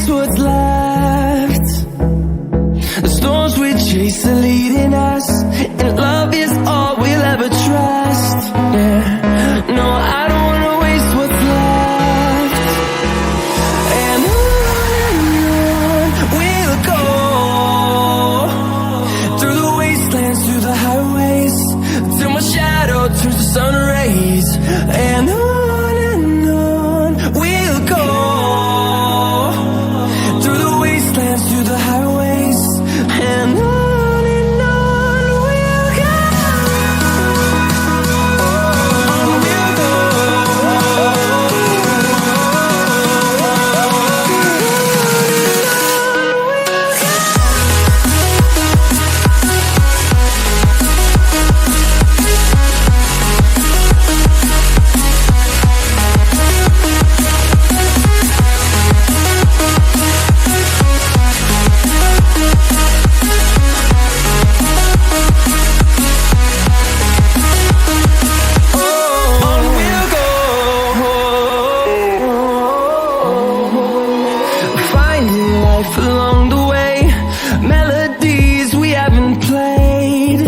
waste what's left. The storms we chase are leading us, and love is all we'll ever trust. Yeah, no, I don't wanna waste what's left. And on we'll go, through the wastelands, through the highways, till my shadow turns to sun rays. And on we'll go, through the wastelands, through the highways, and on we'll go. On we'll go. Along the way, melodies we haven't played.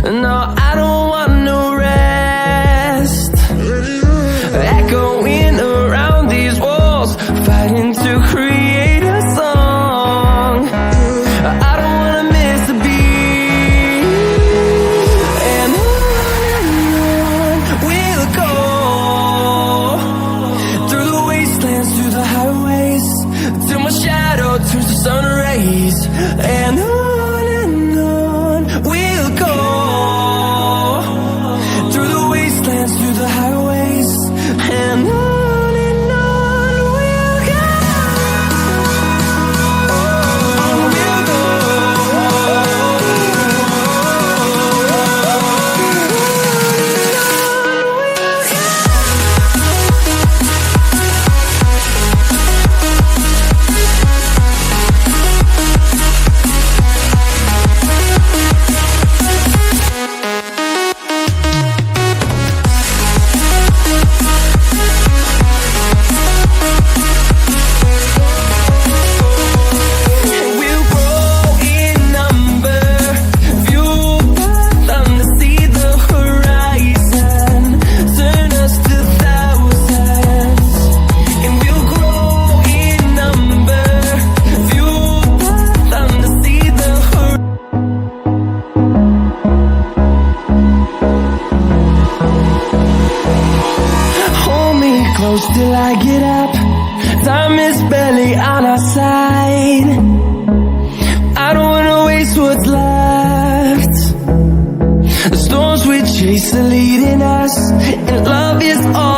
No, I don't want no rest. Echoing around these walls, fighting to create a song. I don't wanna miss a beat. And on we'll go, through the wastelands, through the highways, till my shadow turns to sun rays. And on we'll go, through the wastelands, through the highways, and on we'll go. On we'll go. Close till I get up, time is barely on our side. I don't wanna waste what's left. The storms we chase are leading us, and love is all